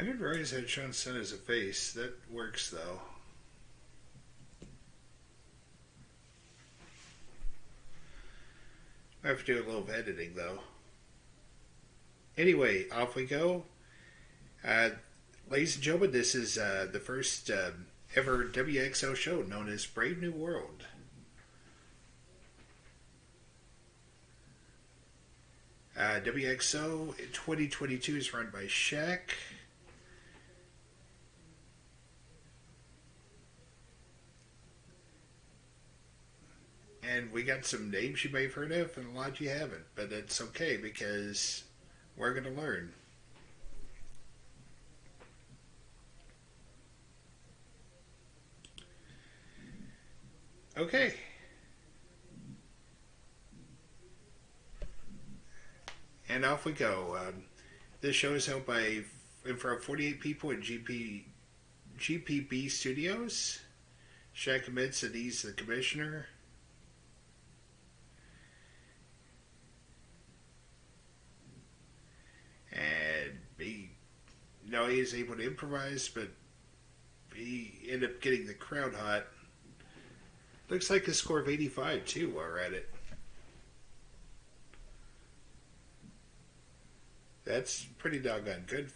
I didn't realize I had Sean Sun as a face. That works though. I have to do a little editing though. Anyway, off we go. Uh, Ladies and gentlemen, this is the first ever WXO show known as Brave New World. WXO 2022 is run by Shaq. And we got some names you may have heard of and a lot you haven't, but it's okay because we're going to learn. Okay. And off we go. This show is held by in front of 48 people at GPB Studios. Shaq admits that he's the commissioner. And he is able to improvise, but he ended up getting the crowd hot. Looks like a score of 85 too while we're at it. That's pretty doggone good.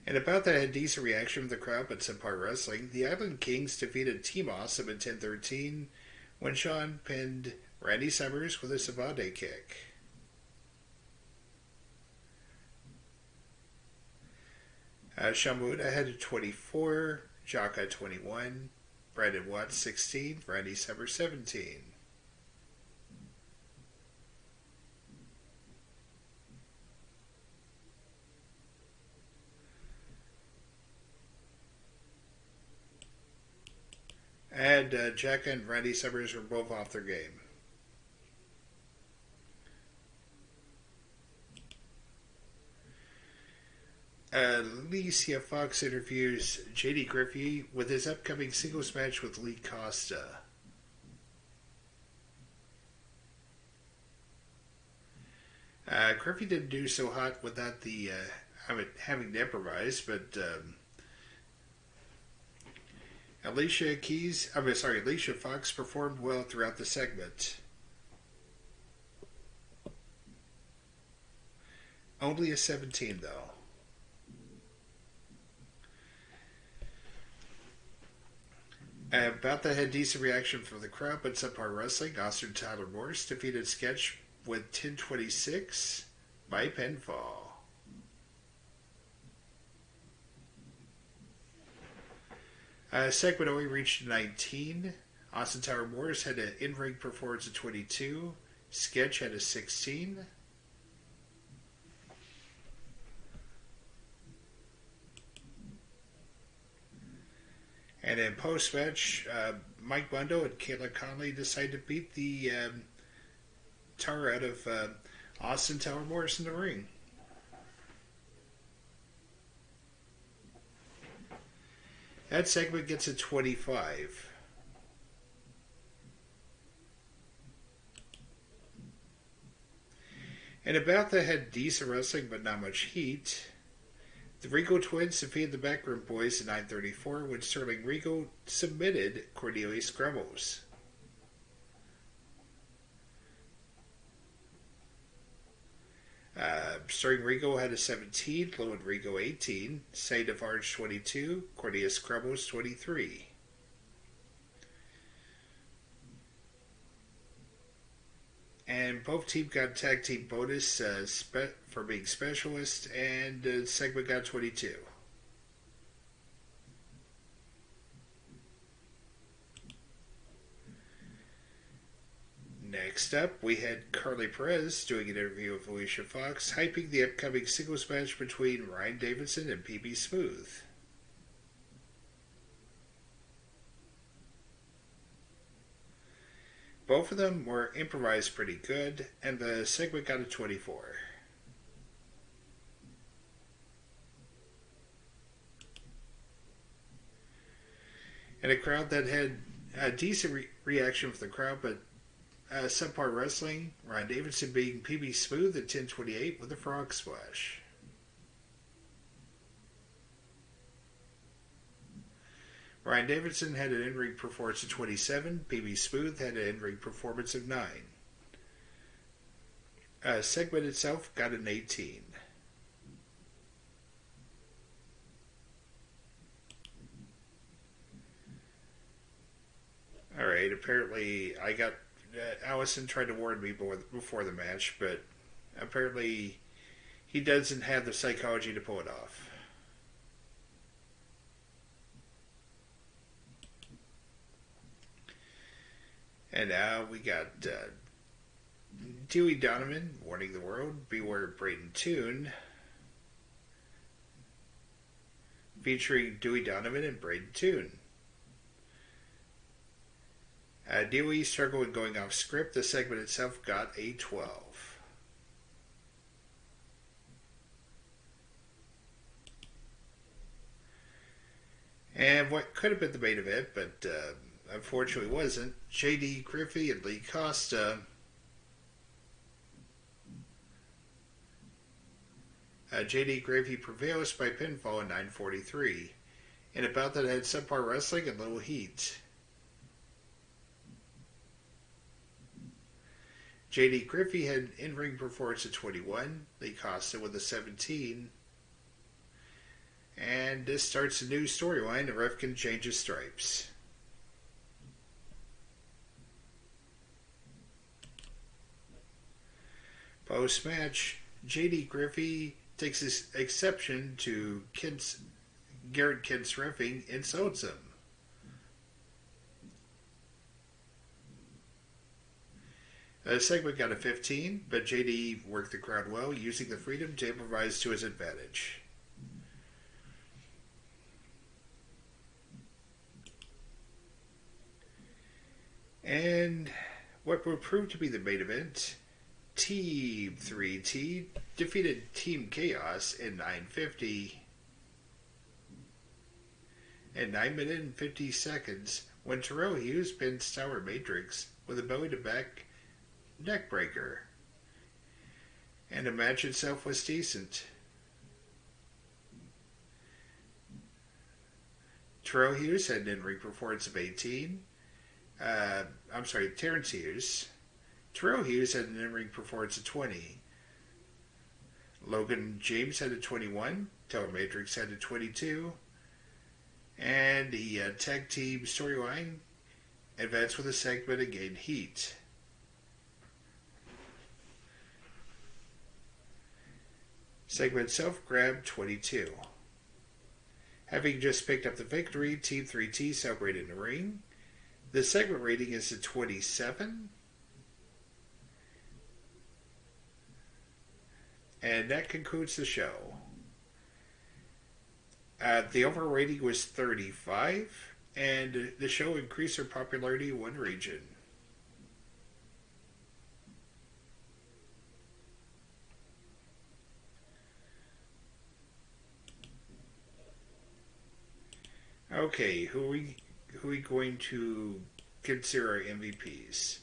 And about that had decent reaction from the crowd, but subpar wrestling. The Island Kings defeated Team Awesome in 10-13 when Sean pinned Randy Summers with a Savate kick. Shamuda had 24, Jaka 21, Brandon Watts 16, Randy Summers 17. And Jaka and Randy Summers were both off their game. Alicia Fox interviews JD Griffey with his upcoming singles match with Lee Costa. Griffey didn't do so hot without the having to improvise, but Alicia Fox performed well throughout the segment. Only a 17 though. About that had decent reaction from the crowd, but subpar wrestling. Austin Tyler Morris defeated Sketch with 10-26 by pinfall. Segment only reached 19. Austin Tyler Morris had an in-ring performance of 22. Sketch had a 16. And in post-match, Mike Bundo and Kayla Conley decided to beat the tar out of Austin Tyler Morris in the ring. That segment gets a 25. And about that had decent wrestling, but not much heat. The Regal twins defeated the Backroom Boys in 9:34 when Sterling Regal submitted Cornelius Grumbles. Sterling Regal had a 17, Lowen Regal 18, Saint of Orange 22, Cornelius Grumbles 23. And both teams got tag team bonus for being specialists, and the segment got 22. Next up, we had Carly Perez doing an interview with Alicia Fox, hyping the upcoming singles match between Ryan Davidson and PB Smooth. Both of them were improvised pretty good, and the segment got a 24. And a crowd that had a decent reaction from the crowd, but Subpar Wrestling, Ryan Davidson beating PB Smooth at 10:28 with a frog splash. Ryan Davidson had an in-ring performance of 27. PB Smooth had an in-ring performance of 9. Segment itself got an 18. Alright, apparently I got... Allison tried to warn me before the match, but apparently he doesn't have the psychology to pull it off. And now we got Dewey Donovan warning the world, beware Braden Toon, featuring Dewey Donovan and Braden Toon. Dewey struggled with going off script. The segment itself got a 12. And what could have been the main event, but unfortunately wasn't, J.D. Griffey and Lee Costa J.D. Griffey prevails by pinfall in 9:43 in a bout that had subpar wrestling and little heat. J.D. Griffey had an in-ring performance of 21, Lee Costa with a 17, and this starts a new storyline. The ref can change his stripes. Post-match, J.D. Griffey takes his exception to Garrett Kent's reffing, insults him. The segment got a 15, but JD worked the crowd well, using the freedom to improvise to his advantage. And what would prove to be the main event, Team 3T defeated Team Chaos in 9:50 and 9 minutes and 50 seconds when Terrell Hughes pinned Tower Matrix with a belly-to-back neck breaker. And the match itself was decent. Terrell Hughes had an in-ring performance of 18. Terrence Hughes. Terrell Hughes had an in-ring performance of 20. Logan James had a 21. Tower Matrix had a 22. And the tag team storyline advanced with a segment and gained heat. Segment itself grabbed 22. Having just picked up the victory, Team 3T celebrated in the ring. The segment rating is a 27. And that concludes the show. The overall rating was 35, and the show increased their popularity in one region. Okay, who are we going to consider our MVPs?